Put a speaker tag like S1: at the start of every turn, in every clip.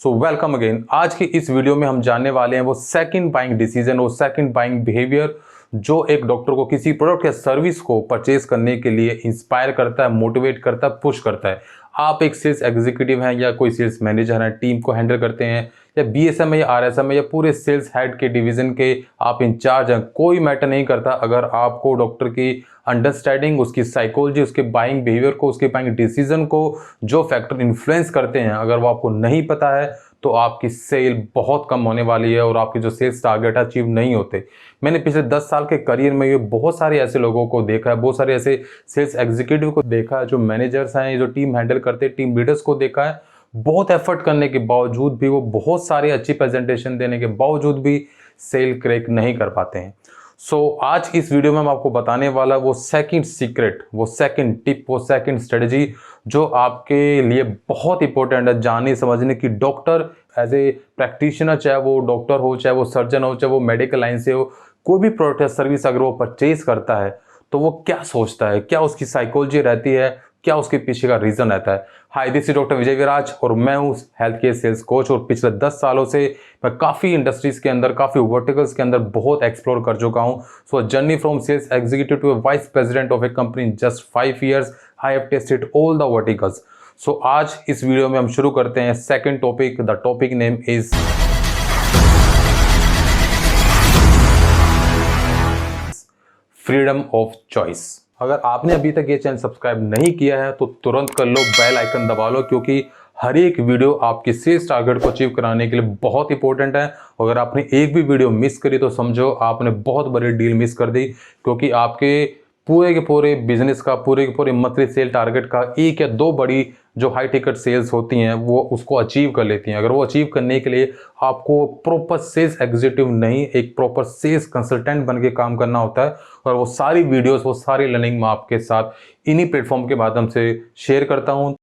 S1: So welcome again. आज की इस वीडियो में हम जानने वाले हैं वो सेकंड बाइंग डिसीजन और सेकंड बाइंग बिहेवियर जो एक डॉक्टर को किसी प्रोडक्ट या सर्विस को परचेज करने के लिए इंस्पायर करता है, मोटिवेट करता है, पुश करता है। आप एक सेल्स एग्जीक्यूटिव हैं या कोई सेल्स मैनेजर हैं, टीम को हैंडल करते हैं या बीएसएम है या आरएसएम है या पूरे सेल्स हेड के डिवीजन के आप इंचार्ज हैं, कोई मैटर नहीं करता। अगर आपको डॉक्टर की अंडरस्टैंडिंग, उसकी साइकोलॉजी, उसके बाइंग बिहेवियर को, उसके बाइंग डिसीजन को जो फैक्टर इन्फ्लुएंस करते हैं, अगर वो आपको नहीं पता है तो आपकी सेल बहुत कम होने वाली है और आपके जो सेल्स टारगेट अचीव नहीं होते। मैंने पिछले 10 साल के करियर में ये बहुत सारे ऐसे लोगों को देखा है, बहुत सारे ऐसे सेल्स एग्जीक्यूटिव को देखा है, जो मैनेजर्स हैं, जो टीम हैंडल करते हैं, टीम लीडर्स को देखा है। बहुत एफर्ट करने के बावजूद भी, वो बहुत सारी अच्छी प्रेजेंटेशन देने के बावजूद भी सेल क्रैक नहीं कर पाते हैं। आज इस वीडियो में हम आपको बताने वाला वो सेकंड सीक्रेट, वो सेकंड टिप, वो सेकंड स्ट्रेटजी जो आपके लिए बहुत इंपॉर्टेंट है जानने समझने की। डॉक्टर एज ए प्रैक्टिशनर, चाहे वो डॉक्टर हो, चाहे वो सर्जन हो, चाहे वो मेडिकल लाइन से हो, कोई भी प्रोडक्ट या सर्विस अगर वो परचेज करता है तो वो क्या सोचता है, क्या उसकी साइकोलॉजी रहती है, क्या उसके पीछे का रीजन रहता है। हाय, दिस इज डॉक्टर विजय विराज और मैं हूँ हेल्थ केयर सेल्स कोच और पिछले 10 सालों से मैं काफ़ी इंडस्ट्रीज के अंदर, काफ़ी वर्टिकल्स के अंदर बहुत एक्सप्लोर कर चुका हूँ। So journey from sales executive to vice president of a company in just 5 years, I have tested all the verticals. आज इस वीडियो में हम शुरू करते हैं second topic. The topic name is freedom of choice. अगर आपने अभी तक ये चैनल सब्सक्राइब नहीं किया है तो तुरंत कर लो, बेल आइकन दबा लो, क्योंकि हर एक वीडियो आपके सेल्स टारगेट को अचीव कराने के लिए बहुत इंपॉर्टेंट है। अगर आपने एक भी वीडियो मिस करी तो समझो आपने बहुत बड़ी डील मिस कर दी, क्योंकि आपके पूरे के पूरे बिजनेस का, पूरे के पूरे मंथली सेल टारगेट का 1 या 2 बड़ी जो हाई टिकट सेल्स होती हैं वो उसको अचीव कर लेती हैं। अगर वो अचीव करने के लिए आपको प्रॉपर सेल्स एग्जीक्यूटिव नहीं, एक प्रॉपर सेल्स कंसल्टेंट बन के काम करना होता है। और वो सारी वीडियोस, वो सारी लर्निंग मैं आपके साथ इन्हीं प्लेटफॉर्म के माध्यम से शेयर करता हूँ।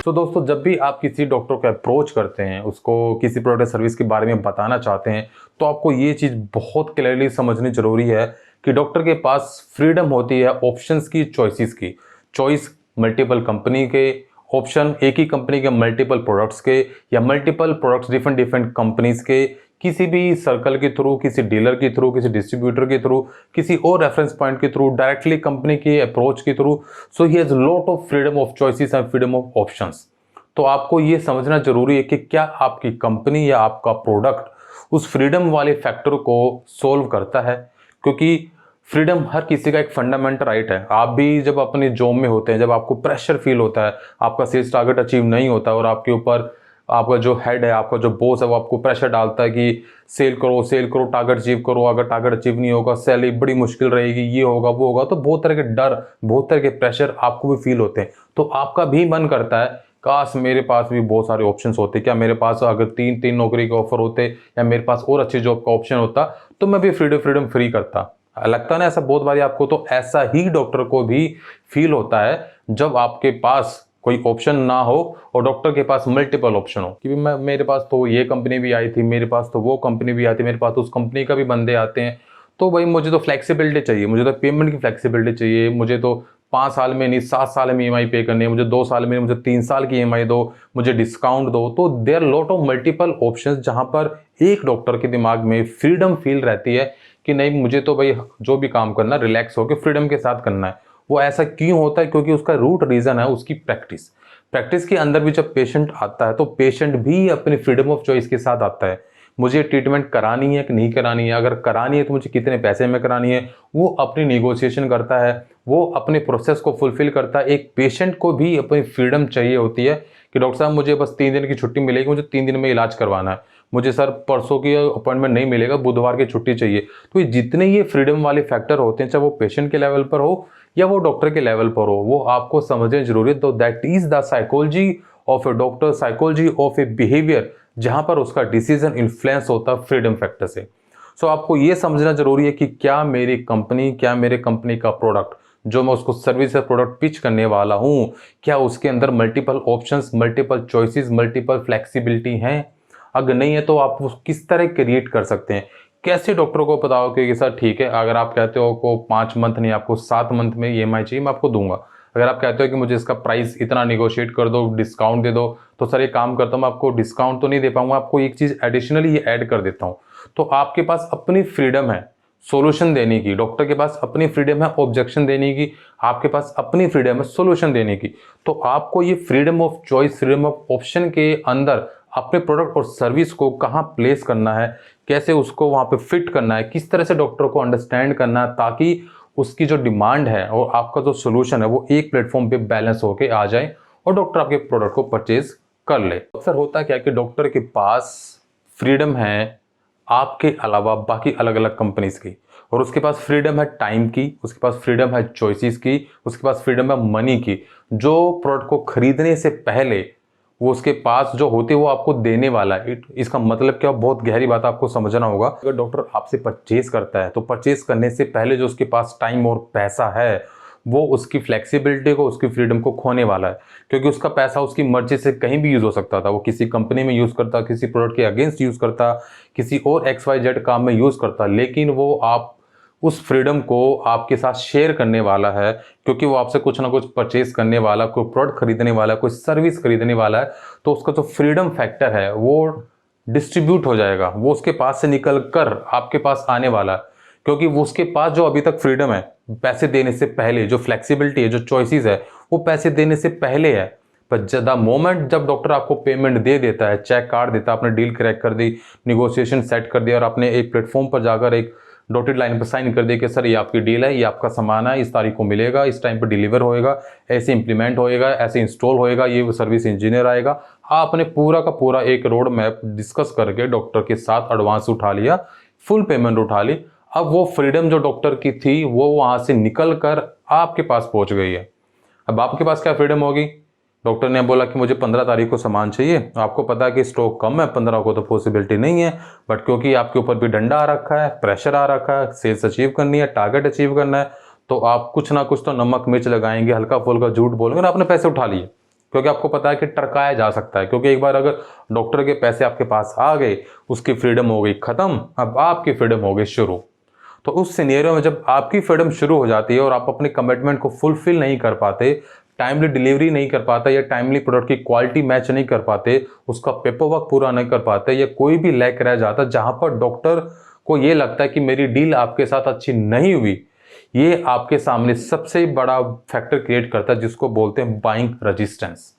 S1: दोस्तों, जब भी आप किसी डॉक्टर को अप्रोच करते हैं, उसको किसी प्रोडक्ट सर्विस के बारे में बताना चाहते हैं, तो आपको ये चीज़ बहुत क्लियरली समझनी जरूरी है कि डॉक्टर के पास फ्रीडम होती है ऑप्शंस की, चॉइसेस की। चॉइस मल्टीपल कंपनी के, ऑप्शन एक ही कंपनी के मल्टीपल प्रोडक्ट्स के या मल्टीपल प्रोडक्ट्स डिफरेंट कंपनीज के, किसी भी सर्कल के थ्रू, किसी डीलर के थ्रू, किसी डिस्ट्रीब्यूटर के थ्रू, किसी और रेफरेंस पॉइंट के थ्रू, डायरेक्टली कंपनी के अप्रोच के through. So he has lot of freedom of choices and freedom of options. तो आपको ये समझना जरूरी है कि क्या आपकी कंपनी या आपका प्रोडक्ट उस फ्रीडम वाले फैक्टर को सोल्व करता है, क्योंकि फ्रीडम हर किसी का एक फंडामेंटल राइट है। आप भी जब अपने जॉब में होते हैं, जब आपको प्रेशर फील होता है, आपका सेल्स टारगेट अचीव नहीं होता और आपके ऊपर आपका जो हेड है, आपका जो बॉस है, वो आपको प्रेशर डालता है कि सेल करो, टारगेट अचीव करो, अगर टारगेट अचीव नहीं होगा सैलरी बड़ी मुश्किल रहेगी, ये होगा वो होगा, तो बहुत तरह के डर, बहुत तरह के प्रेशर आपको भी फील होते हैं। तो आपका भी मन करता है काश मेरे पास भी बहुत सारे ऑप्शंस होते, क्या मेरे पास अगर 3 नौकरी के ऑफर होते या मेरे पास और अच्छी जॉब का ऑप्शन होता तो मैं भी फ्रीडम फ्री करता। लगता ना ऐसा बहुत बार आपको? तो ऐसा ही डॉक्टर को भी फील होता है जब आपके पास कोई ऑप्शन ना हो और डॉक्टर के पास मल्टीपल ऑप्शन हो कि मेरे पास तो ये कंपनी भी आई थी, मेरे पास तो वो कंपनी भी आती, मेरे पास तो उस कंपनी का भी बंदे आते हैं। तो भाई मुझे तो फ्लेक्सिबिलिटी चाहिए, मुझे तो पेमेंट की फ्लेक्सिबिलिटी चाहिए, मुझे तो 5 साल में नहीं 7 साल में EMI पे करनी है, मुझे 2 साल में, मुझे 3 साल की EMI दो, मुझे डिस्काउंट दो। तो there lot of multiple options जहां पर एक डॉक्टर के दिमाग में फ्रीडम फील रहती है कि नहीं, मुझे तो भाई जो भी काम करना रिलैक्स होकर फ्रीडम के साथ करना है। वो ऐसा क्यों होता है? क्योंकि उसका रूट रीजन है उसकी प्रैक्टिस के अंदर भी जब पेशेंट आता है तो पेशेंट भी अपनी फ्रीडम ऑफ चॉइस के साथ आता है। मुझे ट्रीटमेंट करानी है कि नहीं करानी है, अगर करानी है तो मुझे कितने पैसे में करानी है, वो अपनी निगोशिएशन करता है, वो अपने प्रोसेस को फुलफिल करता है। एक पेशेंट को भी अपनी फ्रीडम चाहिए होती है कि डॉक्टर साहब मुझे बस 3 दिन की छुट्टी मिलेगी, मुझे 3 दिन में इलाज करवाना है, मुझे सर परसों की अपॉइंटमेंट नहीं मिलेगा, बुधवार की छुट्टी चाहिए। तो ये जितने ये फ्रीडम वाले फैक्टर होते हैं, चाहे वो पेशेंट के लेवल पर हो या वो डॉक्टर के लेवल पर हो, वो आपको समझने जरूरी है। तो that is the psychology of A doctor, psychology of A behaviour, जहां पर उसका डिसीजन इन्फ्लुएंस होता है फ्रीडम फैक्टर से। आपको ये समझना जरूरी है कि क्या मेरी कंपनी, क्या मेरे कंपनी का प्रोडक्ट जो मैं उसको सर्विस या प्रोडक्ट पिच करने वाला हूं, क्या उसके अंदर multiple options, multiple choices, multiple flexibility हैं? अगर नहीं है तो आप वो किस तरह क्रिएट कर सकते हैं? कैसे डॉक्टर को बताओ कि सर ठीक है, अगर आप कहते हो को 5 मंथ नहीं आपको 7 मंथ में ईएमआई चाहिए, मैं आपको दूंगा। अगर आप कहते हो कि मुझे इसका प्राइस इतना निगोशिएट कर दो, डिस्काउंट दे दो, तो सर ये काम करता हूँ, मैं आपको डिस्काउंट तो नहीं दे पाऊंगा, आपको एक चीज़ एडिशनली ये ऐड कर देता हूँ। तो आपके पास अपनी फ्रीडम है सोल्यूशन देने की, डॉक्टर के पास अपनी फ्रीडम है ऑब्जेक्शन देने की, आपके पास अपनी फ्रीडम है सोल्यूशन देने की। तो आपको ये freedom of choice, freedom of option के अंदर अपने प्रोडक्ट और सर्विस को कहाँ प्लेस करना है, कैसे उसको वहाँ पे फिट करना है, किस तरह से डॉक्टर को अंडरस्टैंड करना है, ताकि उसकी जो डिमांड है और आपका जो सोल्यूशन है वो एक प्लेटफॉर्म पे बैलेंस होके आ जाए और डॉक्टर आपके प्रोडक्ट को परचेज कर ले। अक्सर होता क्या है कि डॉक्टर के पास फ्रीडम है आपके अलावा बाकी अलग अलग कंपनीज की, और उसके पास फ्रीडम है टाइम की, उसके पास फ्रीडम है चॉइसेस की, उसके पास फ्रीडम है मनी की। जो प्रोडक्ट को खरीदने से पहले वो उसके पास जो होती है वो आपको देने वाला है। इसका मतलब क्या, बहुत गहरी बात आपको समझना होगा। अगर डॉक्टर आपसे परचेज करता है तो परचेज करने से पहले जो उसके पास टाइम और पैसा है वो उसकी फ्लेक्सिबिलिटी को, उसकी फ्रीडम को खोने वाला है, क्योंकि उसका पैसा उसकी मर्जी से कहीं भी यूज़ हो सकता था। वो किसी कंपनी में यूज़ करता, किसी प्रोडक्ट के अगेंस्ट यूज़ करता, किसी और XYZ काम में यूज़ करता, लेकिन वो आप उस फ्रीडम को आपके साथ शेयर करने वाला है, क्योंकि वो आपसे कुछ ना कुछ परचेज करने वाला, कोई प्रोडक्ट खरीदने वाला है, कोई सर्विस खरीदने वाला है। तो उसका जो फ्रीडम फैक्टर है वो डिस्ट्रीब्यूट हो जाएगा, वो उसके पास से निकल कर आपके पास आने वाला है, क्योंकि वो उसके पास जो अभी तक फ्रीडम है पैसे देने से पहले, जो फ्लेक्सिबिलिटी है, जो चॉइसेस है, वो पैसे देने से पहले है। पर द मोमेंट जब डॉक्टर आपको पेमेंट दे देता है, चेक काट देता है, आपने डील क्रैक कर दी, निगोशिएशन सेट कर दिया और आपने एक प्लेटफॉर्म पर जाकर एक डॉटेड लाइन पर साइन कर दिया कि सर ये आपकी डील है, ये आपका सामान है, इस तारीख को मिलेगा, इस टाइम पर डिलीवर होएगा, ऐसे इंप्लीमेंट होएगा, ऐसे इंस्टॉल होएगा, ये सर्विस इंजीनियर आएगा। आपने पूरा का पूरा एक रोड मैप डिस्कस करके डॉक्टर के साथ एडवांस उठा लिया, फुल पेमेंट उठा ली। अब वो फ्रीडम जो डॉक्टर की थी वो वहां से निकल कर आपके पास पहुंच गई है। अब आपके पास क्या फ्रीडम होगी, डॉक्टर ने बोला कि मुझे 15 तारीख को सामान चाहिए, आपको पता है कि स्टॉक कम है, 15 को तो पॉसिबिलिटी नहीं है, बट क्योंकि आपके ऊपर भी डंडा आ रखा है, प्रेशर आ रखा है, सेल्स अचीव करनी है, टारगेट अचीव करना है, तो आप कुछ ना कुछ तो नमक मिर्च लगाएंगे, हल्का फुल्का झूठ बोलेंगे और आपने पैसे उठा लिए, क्योंकि आपको पता है कि टरकाया जा सकता है। क्योंकि एक बार अगर डॉक्टर के पैसे आपके पास आ गए, उसकी फ्रीडम हो गई खत्म, अब आपकी फ्रीडम हो गई शुरू। तो उस सिनेरियो में जब आपकी फ्रीडम शुरू हो जाती है और आप अपने कमिटमेंट को फुलफिल नहीं कर पाते, टाइमली डिलीवरी नहीं कर पाते, या टाइमली प्रोडक्ट की क्वालिटी मैच नहीं कर पाते, उसका पेपर वर्क पूरा नहीं कर पाते, या कोई भी लैक रह जाता जहां पर डॉक्टर को ये लगता है कि मेरी डील आपके साथ अच्छी नहीं हुई, ये आपके सामने सबसे बड़ा फैक्टर क्रिएट करता है जिसको बोलते हैं बाइंग रेजिस्टेंस।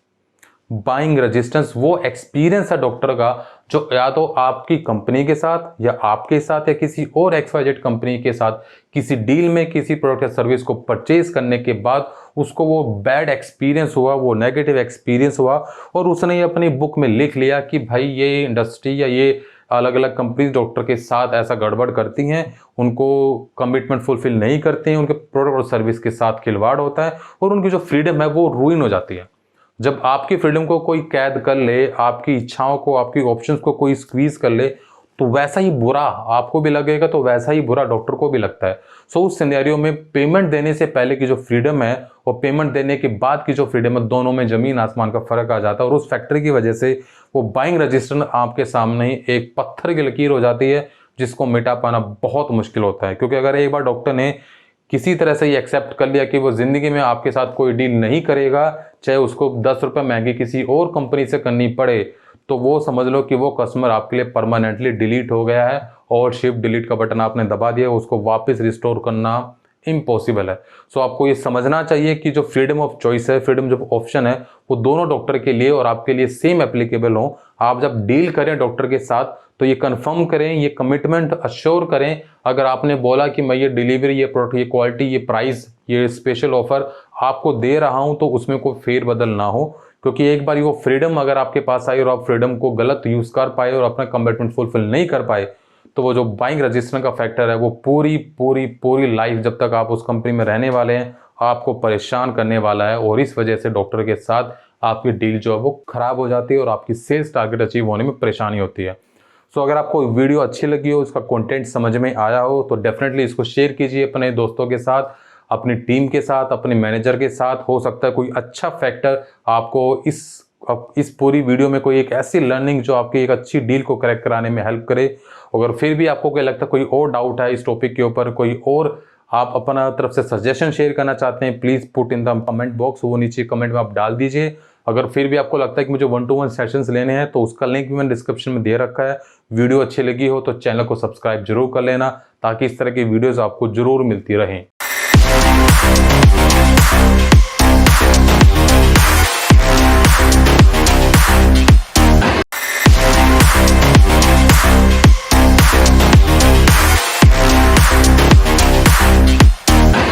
S1: बाइंग रेजिस्टेंस वो एक्सपीरियंस है डॉक्टर का, जो या तो आपकी कंपनी के साथ या आपके साथ या किसी और XYZ कंपनी के साथ किसी डील में किसी प्रोडक्ट या सर्विस को परचेज करने के बाद उसको वो बैड एक्सपीरियंस हुआ, वो नेगेटिव एक्सपीरियंस हुआ, और उसने ये अपनी बुक में लिख लिया कि भाई ये इंडस्ट्री या ये अलग अलग कंपनी डॉक्टर के साथ ऐसा गड़बड़ करती हैं, उनको कमिटमेंट फुलफिल नहीं करते हैं, उनके प्रोडक्ट और सर्विस के साथ खिलवाड़ होता है और उनकी जो फ्रीडम है वो रूइन हो जाती है। जब आपकी फ्रीडम को कोई कैद कर ले, आपकी इच्छाओं को, आपकी ऑप्शंस को कोई स्क्वीज कर ले, तो वैसा ही बुरा आपको भी लगेगा, तो वैसा ही बुरा डॉक्टर को भी लगता है। सो उस सिनेरियो में पेमेंट देने से पहले की जो फ्रीडम है और पेमेंट देने के बाद की जो फ्रीडम है, दोनों में जमीन आसमान का फर्क आ जाता है, और उस फैक्टर की वजह से वो बाइंग रजिस्टर आपके सामने ही एक पत्थर की लकीर हो जाती है, जिसको मिटा पाना बहुत मुश्किल होता है। क्योंकि अगर एक बार डॉक्टर ने किसी तरह से ये एक्सेप्ट कर लिया कि वो जिंदगी में आपके साथ कोई डील नहीं करेगा, चाहे उसको 10 रुपये महंगी किसी और कंपनी से करनी पड़े, तो वो समझ लो कि वो कस्टमर आपके लिए परमानेंटली डिलीट हो गया है, और शिफ्ट डिलीट का बटन आपने दबा दिया, उसको वापस रिस्टोर करना इम्पॉसिबल है। सो आपको ये समझना चाहिए कि जो फ्रीडम ऑफ चॉइस है, फ्रीडम जो ऑप्शन है, वो दोनों डॉक्टर के लिए और आपके लिए सेम एप्लीकेबल हो। आप जब डील करें डॉक्टर के साथ तो ये कंफर्म करें, ये कमिटमेंट अश्योर करें। अगर आपने बोला कि मैं ये डिलीवरी, ये प्रोडक्ट, ये क्वालिटी, ये प्राइस, ये स्पेशल ऑफर आपको दे रहा हूं, तो उसमें कोई फेरबदल ना हो, क्योंकि एक बार वो फ्रीडम अगर आपके पास आई और आप फ्रीडम को गलत यूज कर पाए और अपना कमिटमेंट फुलफिल नहीं कर पाए, तो वो जो बाइंग रजिस्टर का फैक्टर है वो पूरी पूरी पूरी लाइफ जब तक आप उस कंपनी में रहने वाले हैं आपको परेशान करने वाला है, और इस वजह से डॉक्टर के साथ आपकी डील जो है वो खराब हो जाती है और आपकी सेल्स टारगेट अचीव होने में परेशानी होती है। सो अगर आपको वीडियो अच्छी लगी हो, इसका कंटेंट समझ में आया हो, तो डेफिनेटली इसको शेयर कीजिए अपने दोस्तों के साथ, अपनी टीम के साथ, अपने मैनेजर के साथ। हो सकता है कोई अच्छा फैक्टर आपको इस अब इस पूरी वीडियो में कोई एक ऐसी लर्निंग जो आपकी एक अच्छी डील को करेक्ट कराने में हेल्प करे। अगर फिर भी आपको कोई लगता है कोई और डाउट है इस टॉपिक के ऊपर, कोई और आप अपना तरफ से सजेशन शेयर करना चाहते हैं, please put in the comment box, वो नीचे कमेंट में आप डाल दीजिए। अगर फिर भी आपको लगता है कि मुझे 1-to-1 सेशंस लेने हैं तो उसका लिंक भी मैंने डिस्क्रिप्शन में दे रखा है। वीडियो अच्छी लगी हो तो चैनल को सब्सक्राइब जरूर कर लेना, ताकि इस तरह की वीडियोज़ आपको ज़रूर मिलती रहें।